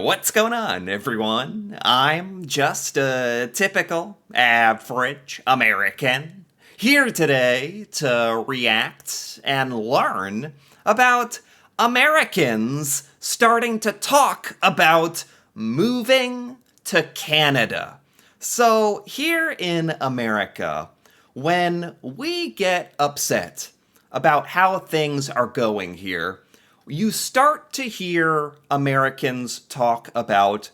What's going on, everyone? I'm just a typical, average American here today to react and learn about Americans starting to talk about moving to Canada. So, here in America, when we get upset about how things are going here, you start to hear Americans talk about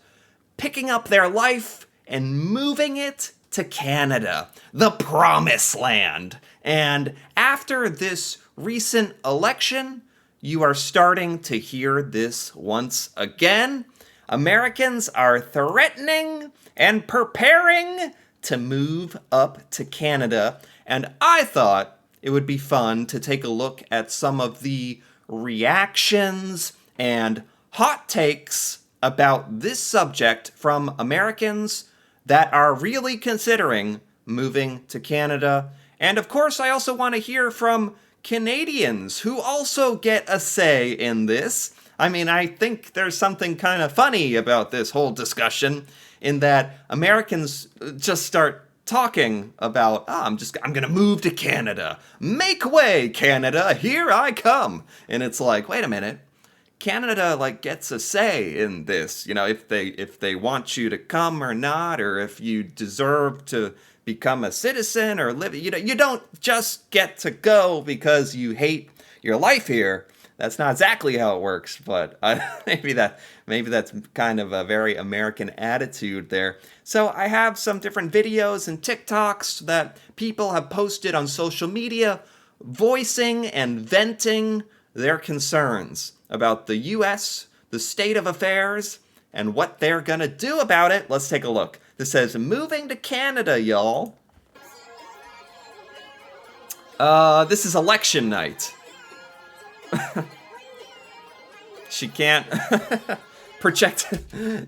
picking up their life and moving it to Canada, the promised land. And after this recent election, you are starting to hear this once again. Americans are threatening and preparing to move up to Canada. And I thought it would be fun to take a look at some of the reactions and hot takes about this subject from Americans that are really considering moving to Canada. And of course, I also want to hear from Canadians who also get a say in this. I mean, I think there's something kind of funny about this whole discussion in that Americans just start talking about, I'm gonna move to Canada. Make way, Canada, here I come. And it's like, wait a minute. Canada like gets a say in this, if they want you to come or not, or if you deserve to become a citizen or live. You don't just get to go because you hate your life here. That's not exactly how it works, but maybe that's kind of a very American attitude there. So I have some different videos and TikToks that people have posted on social media voicing and venting their concerns about the US, the state of affairs, and what they're gonna do about it. Let's take a look. This says, moving to Canada, y'all. This is election night. She can't project.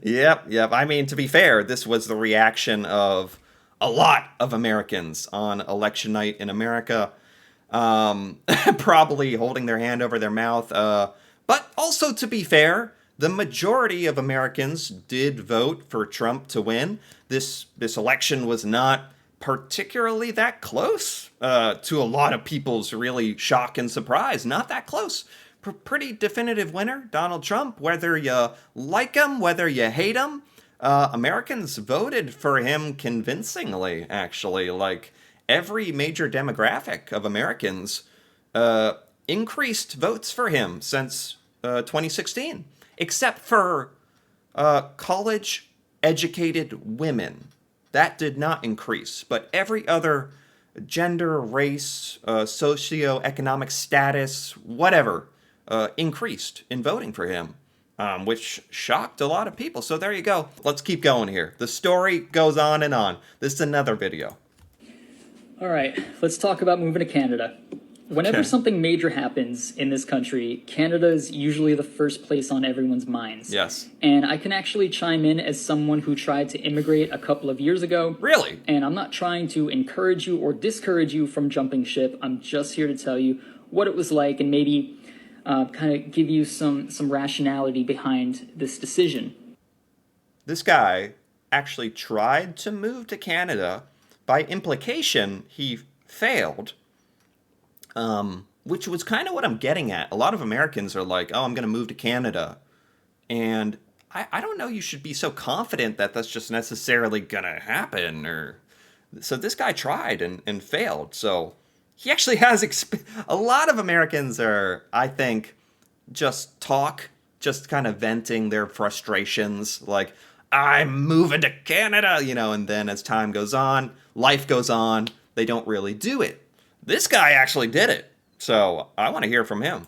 Yep. I mean, to be fair, this was the reaction of a lot of Americans on election night in America. Probably holding their hand over their mouth. But also, to be fair, the majority of Americans did vote for Trump to win. This election was not particularly that close, to a lot of people's really shock and surprise. Not that close. Pretty definitive winner, Donald Trump. Whether you like him, whether you hate him, Americans voted for him convincingly, actually. Like, every major demographic of Americans increased votes for him since 2016, except for college educated women. That did not increase, but every other gender, race, socioeconomic status, whatever, increased in voting for him, which shocked a lot of people. So there you go. Let's keep going here. The story goes on and on. This is another video. All right, let's talk about moving to Canada. Whenever something major happens in this country, Canada is usually the first place on everyone's minds. Yes. And I can actually chime in as someone who tried to immigrate a couple of years ago. Really? And I'm not trying to encourage you or discourage you from jumping ship. I'm just here to tell you what it was like and maybe kind of give you some rationality behind this decision. This guy actually tried to move to Canada. By implication, he failed. Which was kind of what I'm getting at. A lot of Americans are like, oh, I'm going to move to Canada. And I don't know, you should be so confident that that's just necessarily going to happen. So this guy tried and failed. So he actually has... A lot of Americans are, I think, just kind of venting their frustrations. Like, I'm moving to Canada, and then as time goes on, life goes on, they don't really do it. This guy actually did it, so I want to hear from him.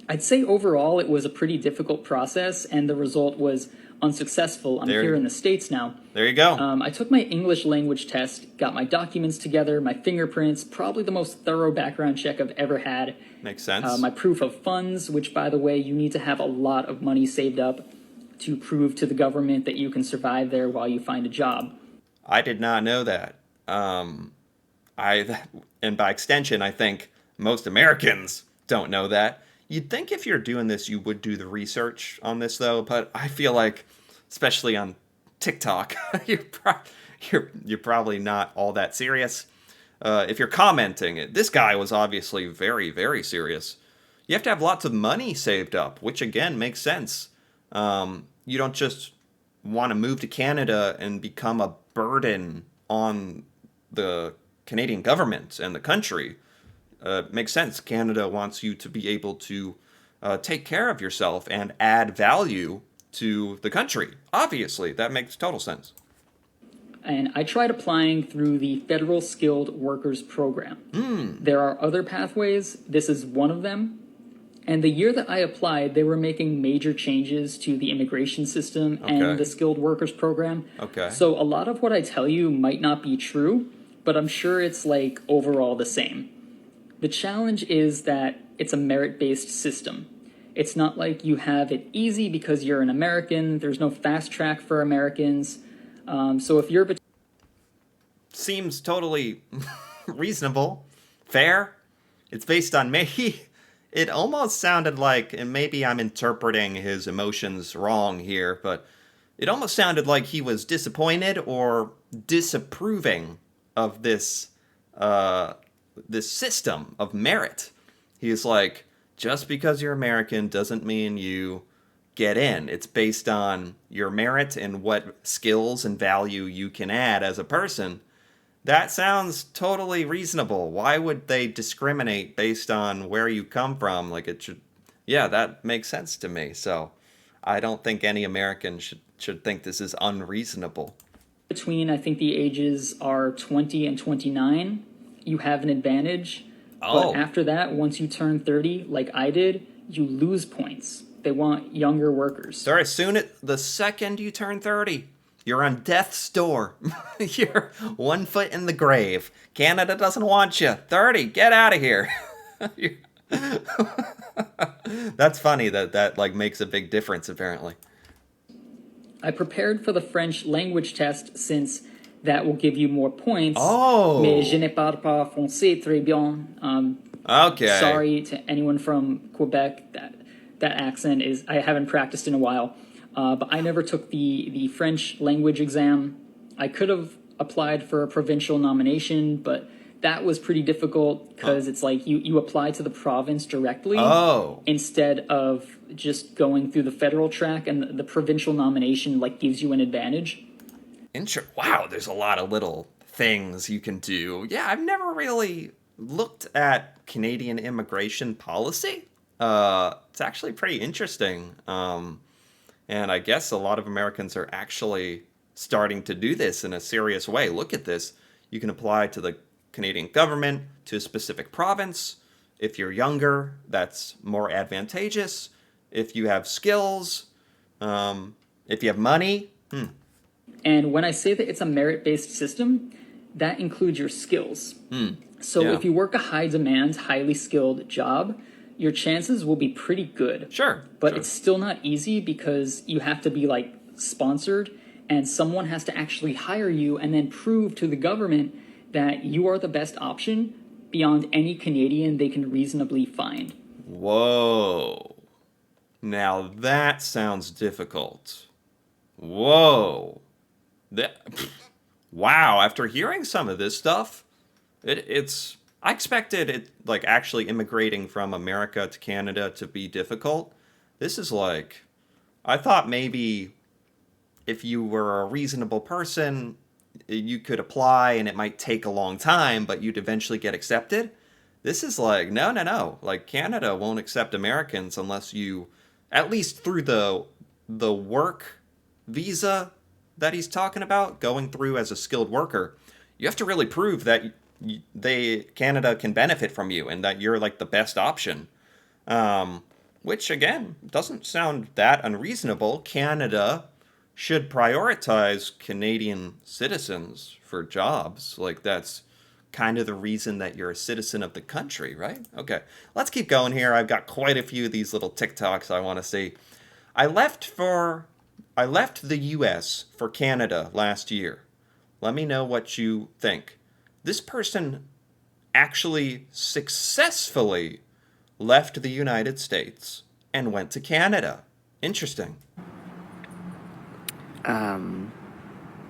I'd say overall it was a pretty difficult process, and the result was unsuccessful. I'm here in the States now. There you go. I took my English language test, got my documents together, my fingerprints, probably the most thorough background check I've ever had. Makes sense. My proof of funds, which, by the way, you need to have a lot of money saved up to prove to the government that you can survive there while you find a job. I did not know that. And by extension, I think most Americans don't know that. You'd think if you're doing this, you would do the research on this, though. But I feel like, especially on TikTok, you're probably not all that serious. If you're commenting it, this guy was obviously very, very serious. You have to have lots of money saved up, which again makes sense. You don't just want to move to Canada and become a burden on the Canadian government and the country. Makes sense. Canada wants you to be able to take care of yourself and add value to the country. Obviously, that makes total sense. And I tried applying through the Federal Skilled Workers Program. There are other pathways. This is one of them. And the year that I applied, they were making major changes to the immigration system and the Skilled Workers Program. Okay. So a lot of what I tell you might not be true, but I'm sure it's like overall the same. The challenge is that it's a merit-based system. It's not like you have it easy because you're an American. There's no fast track for Americans. So if you're Seems totally reasonable, fair. It's based on me. It almost sounded like, and maybe I'm interpreting his emotions wrong here, but it almost sounded like he was disappointed or disapproving of this system of merit. He's like, just because you're American doesn't mean you get in. It's based on your merit and what skills and value you can add as a person. That sounds totally reasonable. Why would they discriminate based on where you come from? Like it should, yeah, that makes sense to me. So I don't think any American should think this is unreasonable. between, I think the ages are 20 and 29, you have an advantage. Oh. But after that, once you turn 30, like I did, you lose points. They want younger workers. Sorry, the second you turn 30, you're on death's door. You're 1 foot in the grave. Canada doesn't want you. 30, get out of here. That's funny that like makes a big difference apparently. I prepared for the French language test since that will give you more points. Oh. Mais je ne parle pas français très bien. Okay. Sorry to anyone from Quebec. That accent is, I haven't practiced in a while. But I never took the French language exam. I could have applied for a provincial nomination, but that was pretty difficult because it's like you apply to the province directly instead of just going through the federal track, and the provincial nomination like gives you an advantage. Wow, there's a lot of little things you can do. Yeah, I've never really looked at Canadian immigration policy. It's actually pretty interesting. And I guess a lot of Americans are actually starting to do this in a serious way. Look at this. You can apply to the Canadian government, to a specific province. If you're younger, that's more advantageous. If you have skills, if you have money. And when I say that it's a merit-based system, that includes your skills. So Yeah. if you work a high-demand, highly skilled job, your chances will be pretty good. Sure. But sure. it's still not easy because you have to be like sponsored, and someone has to actually hire you and then prove to the government that you are the best option beyond any Canadian they can reasonably find. Whoa. Now that sounds difficult. Whoa. Wow, after hearing some of this stuff, it's I expected it like actually immigrating from America to Canada to be difficult. This is like I thought maybe if you were a reasonable person, you could apply and it might take a long time, but you'd eventually get accepted. This is like, no, no, no. Like Canada won't accept Americans unless you, at least through the work visa that he's talking about, going through as a skilled worker, you have to really prove that Canada can benefit from you and that you're like the best option. Which again doesn't sound that unreasonable. Canada should prioritize Canadian citizens for jobs. Like that's kind of the reason that you're a citizen of the country, right? Okay, let's keep going here. I've got quite a few of these little TikToks I want to see. I left the US for Canada last year. Let me know what you think. This person actually successfully left the United States and went to Canada. Interesting.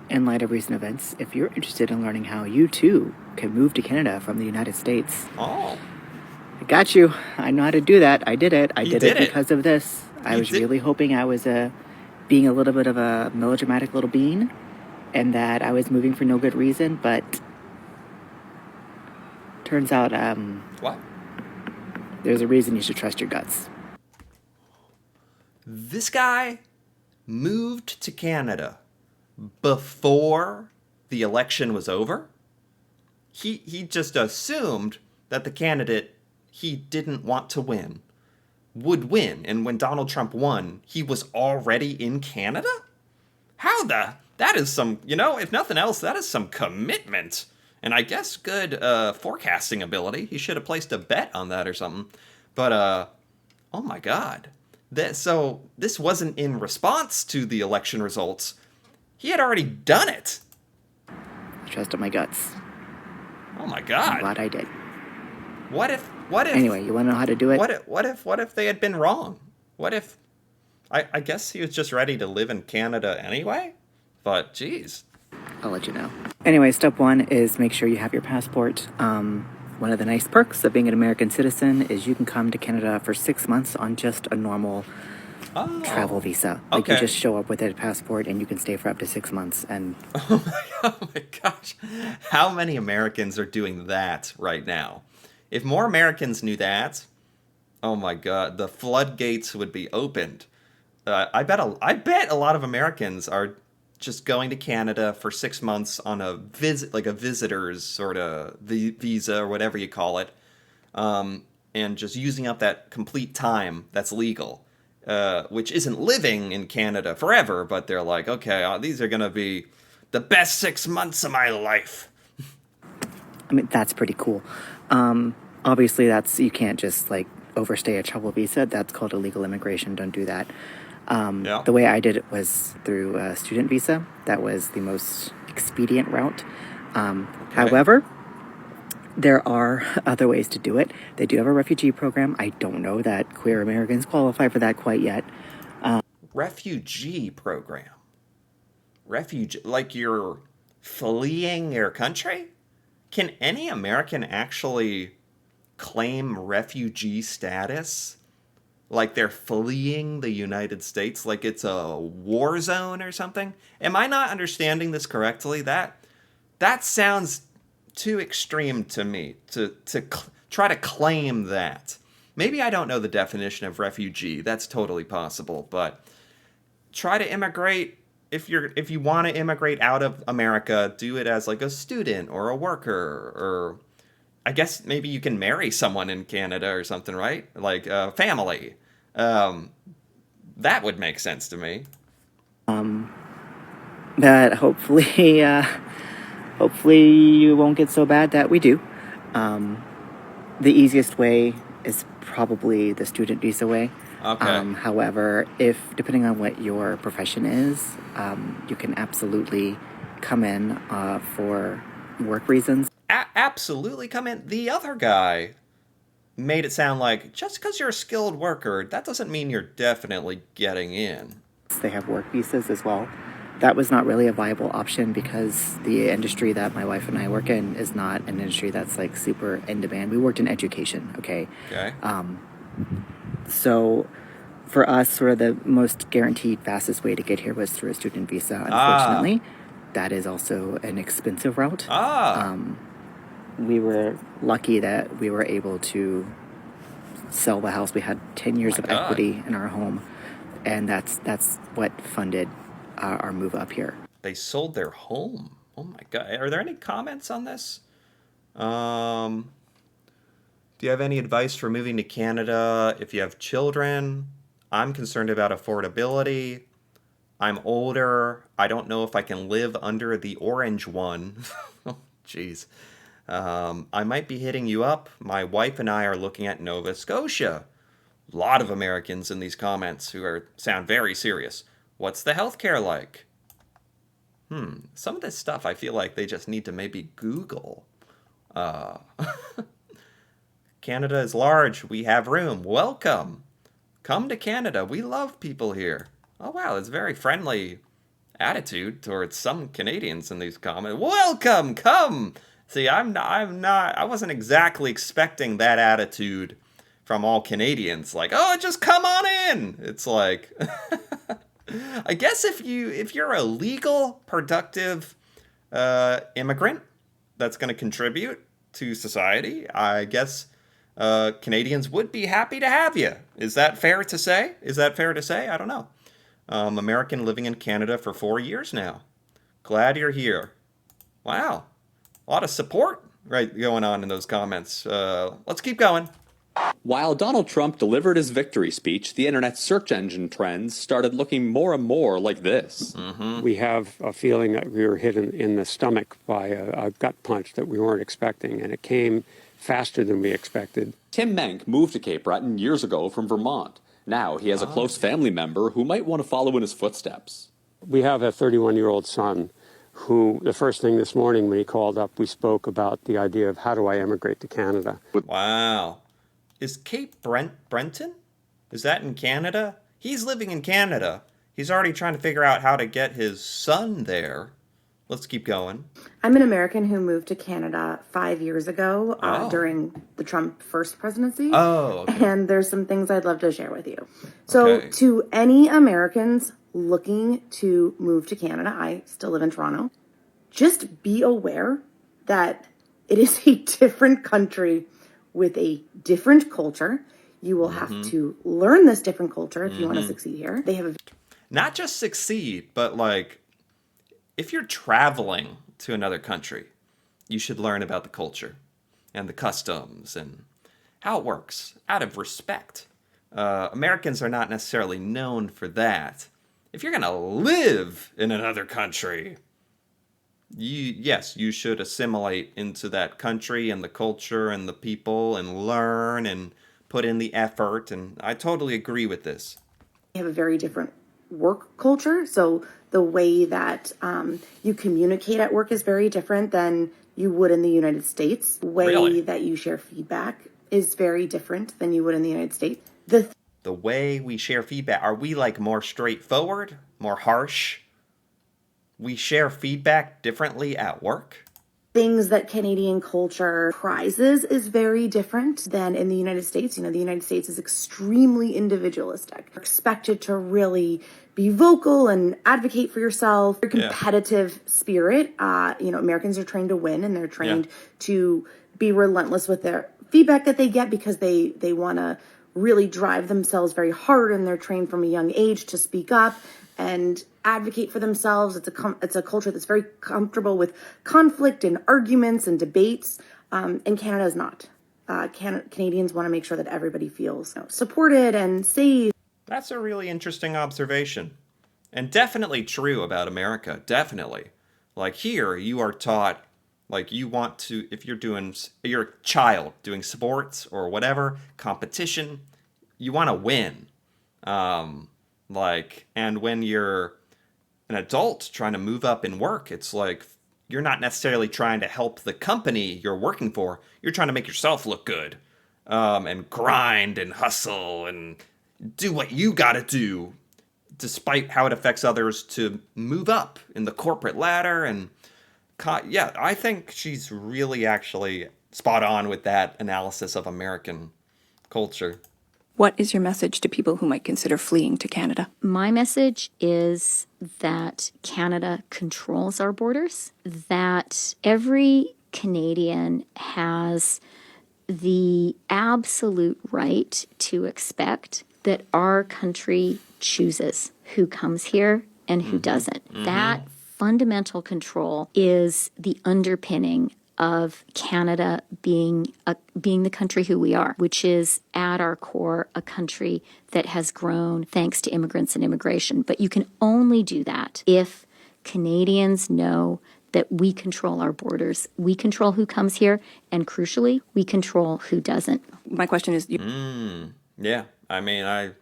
In light of recent events, if you're interested in learning how you too can move to Canada from the United States, Oh, I got you. I know how to do that. I did it. I he did it did it. because of this. I He was did. really hoping I was being a little bit of a melodramatic little bean and that I was moving for no good reason, but turns out What? there's a reason you should trust your guts. This guy moved to Canada before the election was over. He just assumed that the candidate he didn't want to win would win, and when Donald Trump won, he was already in Canada? How the? That is some, if nothing else, that is some commitment. And I guess good forecasting ability. He should have placed a bet on that or something. But, oh my God. So this wasn't in response to the election results. He had already done it. I trusted my guts. Oh my I'm God. glad I did. What if Anyway, you want to know how to do it? what if they had been wrong? What if I guess he was just ready to live in Canada anyway? But geez. I'll let you know. Anyway, step one is make sure you have your passport. One of the nice perks of being an American citizen is you can come to Canada for 6 months on just a normal Oh. travel visa. Like you Okay. just show up with a passport and you can stay for up to 6 months. And Oh my gosh. How many Americans are doing that right now? If more Americans knew that, oh my God, the floodgates would be opened. I bet a lot of Americans are just going to Canada for 6 months on a visit, like a visitor's sort of visa or whatever you call it, and just using up that complete time that's legal, which isn't living in Canada forever, but they're like, okay, these are gonna be the best 6 months of my life. I mean, that's pretty cool. Obviously, you can't just like overstay a travel visa. That's called illegal immigration. Don't do that. Yeah. The way I did it was through a student visa. That was the most expedient route. However, there are other ways to do it. They do have a refugee program. I don't know that queer Americans qualify for that quite yet. Refugee program. Like you're fleeing your country? Can any American actually claim refugee status? Like they're fleeing the United States, like it's a war zone or something? Am I not understanding this correctly? That sounds too extreme to me to try to claim that. Maybe I don't know the definition of refugee. That's totally possible, but try to immigrate. If you want to immigrate out of America, do it as like a student or a worker, or I guess maybe you can marry someone in Canada or something, right? Like a family. That would make sense to me. But hopefully, hopefully you won't get so bad that we do. The easiest way is probably the student visa way. Okay. However, if depending on what your profession is, you can absolutely come in for work reasons. Absolutely come in. The other guy made it sound like just because you're a skilled worker, that doesn't mean you're definitely getting in. They have work visas as well. That was not really a viable option because the industry that my wife and I work in is not an industry that's like super in demand. We worked in education, okay? Okay. So for us, sort of the most guaranteed, fastest way to get here was through a student visa. Ah. Unfortunately, that is also an expensive route. Ah. We were lucky that we were able to sell the house. We had 10 years my of God. equity in our home, and that's what funded our move up here. They sold their home. Oh my God. Are there any comments on this? Do you have any advice for moving to Canada if you have children? I'm concerned about affordability. I'm older. I don't know if I can live under the orange one. Jeez. I might be hitting you up. My wife and I are looking at Nova Scotia. A lot of Americans in these comments who sound very serious. What's the healthcare like? Some of this stuff I feel like they just need to maybe Google. Canada is large. We have room. Welcome. Come to Canada. We love people here. Oh, wow. It's a very friendly attitude towards some Canadians in these comments. Welcome. Come. See, I wasn't exactly expecting that attitude from all Canadians. Like, oh, just come on in. It's like, I guess if you're a legal, productive immigrant that's going to contribute to society, I guess Canadians would be happy to have you. Is that fair to say? I don't know. American living in Canada for 4 years now. Glad you're here. Wow. A lot of support going on in those comments. Let's keep going. While Donald Trump delivered his victory speech, the internet search engine trends started looking more and more like this. We have a feeling that we were hit in the stomach by a gut punch that we weren't expecting, and it came faster than we expected. Tim Menck moved to Cape Breton years ago from Vermont. Now he has a close family member who might want to follow in his footsteps. We have a 31-year-old son who, the first thing this morning when he called up, we spoke about the idea of how do I emigrate to Canada. Wow. Is Cape Breton? Is that in Canada? He's living in Canada. He's already trying to figure out how to get his son there. Let's keep going. I'm an American who moved to Canada 5 years ago during the Trump first presidency. Oh, okay. And there's some things I'd love to share with you. So Okay. to any Americans looking to move to Canada, I still live in Toronto, just be aware that it is a different country with a different culture. You will have to learn this different culture if you want to succeed here. They have a Not just succeed, but like, if you're traveling to another country, you should learn about the culture and the customs and how it works out of respect. Americans are not necessarily known for that. If you're going to live in another country, you should assimilate into that country and the culture and the people and learn and put in the effort. And I totally agree with this. have a very different work culture. So the way that you communicate at work is very different than you would in the United States. The way Really? that you share feedback is very different than you would in the United States. The way we share feedback, are we like more straightforward, more harsh? We share feedback differently at work? Things that Canadian culture prizes is very different than in the United States. You know, the United States is extremely individualistic. You're expected to really be vocal and advocate for yourself. Your competitive spirit. Americans are trained to win, and they're trained to be relentless with their feedback that they get because they want to really drive themselves very hard, and they're trained from a young age to speak up and advocate for themselves. It's a culture that's very comfortable with conflict and arguments and debates, and Canada is not. Canadians want to make sure that everybody feels supported and safe. That's a really interesting observation. And definitely true about America. Definitely. Like here, you are taught, like you want to, if you're a child doing sports or whatever, competition, you want to win. And when you're an adult trying to move up in work, it's like you're not necessarily trying to help the company you're working for. You're trying to make yourself look good, and grind and hustle and do what you gotta do, despite how it affects others to move up in the corporate ladder. And I think she's really actually spot on with that analysis of American culture. What is your message to people who might consider fleeing to Canada? My message is that Canada controls our borders, that every Canadian has the absolute right to expect that our country chooses who comes here and who doesn't. That fundamental control is the underpinning of Canada being the country who we are, which is at our core a country that has grown thanks to immigrants and immigration. But you can only do that if Canadians know that we control our borders. We control who comes here, and crucially, we control who doesn't. My question is, Yeah, I mean,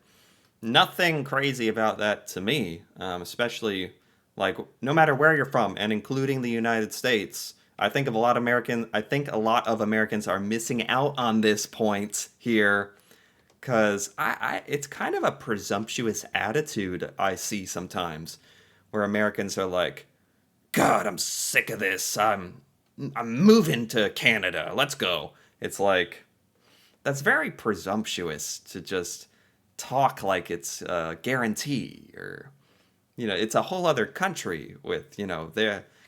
nothing crazy about that to me, especially like no matter where you're from, and including the United States. I think a lot of Americans are missing out on this point here, because it's kind of a presumptuous attitude I see sometimes, where Americans are like, God, I'm sick of this. I'm moving to Canada. Let's go. It's like, that's very presumptuous to just talk like it's a guarantee, or, it's a whole other country with,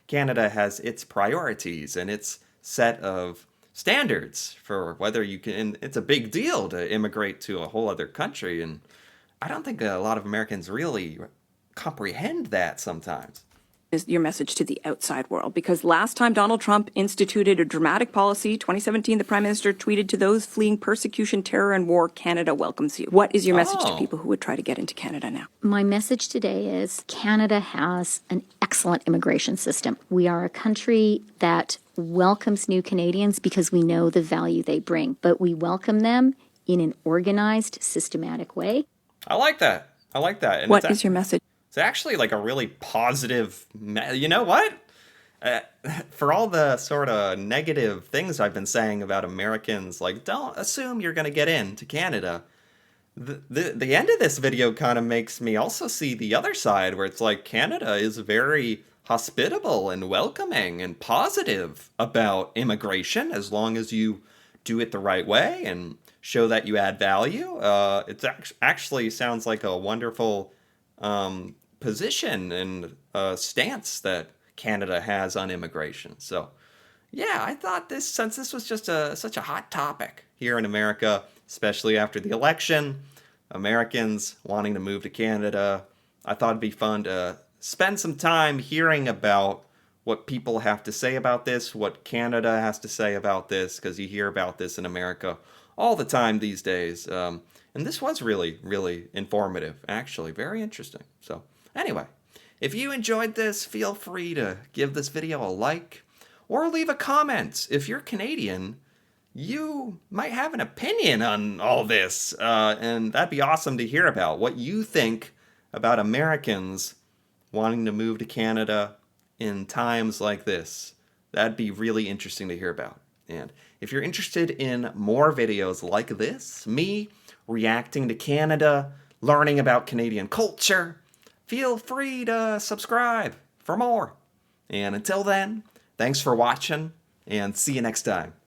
Canada has its priorities and its set of standards for whether you can. It's a big deal to immigrate to a whole other country, and I don't think a lot of Americans really comprehend that sometimes. Is your message to the outside world? Because last time Donald Trump instituted a dramatic policy, 2017, the Prime Minister tweeted, to those fleeing persecution, terror, and war, Canada welcomes you. What is your message to people who would try to get into Canada now? My message today is Canada has an excellent immigration system. We are a country that welcomes new Canadians because we know the value they bring, but we welcome them in an organized, systematic way. I like that. And what is your message? It's actually like a really positive, you know what? For all the sort of negative things I've been saying about Americans, like, don't assume you're going to get into Canada. The end of this video kind of makes me also see the other side, where it's like Canada is very hospitable and welcoming and positive about immigration, as long as you do it the right way and show that you add value. It actually sounds like a wonderful position and stance that Canada has on immigration. So, yeah, I thought since this was just such a hot topic here in America, especially after the election, Americans wanting to move to Canada, I thought it'd be fun to spend some time hearing about what people have to say about this, what Canada has to say about this, because you hear about this in America all the time these days. And this was really, really informative, actually. Very interesting. So, anyway, if you enjoyed this, feel free to give this video a like or leave a comment. If you're Canadian, you might have an opinion on all this, and that'd be awesome to hear about what you think about Americans wanting to move to Canada in times like this. That'd be really interesting to hear about. And if you're interested in more videos like this, me reacting to Canada, learning about Canadian culture, feel free to subscribe for more. And until then, thanks for watching, and see you next time.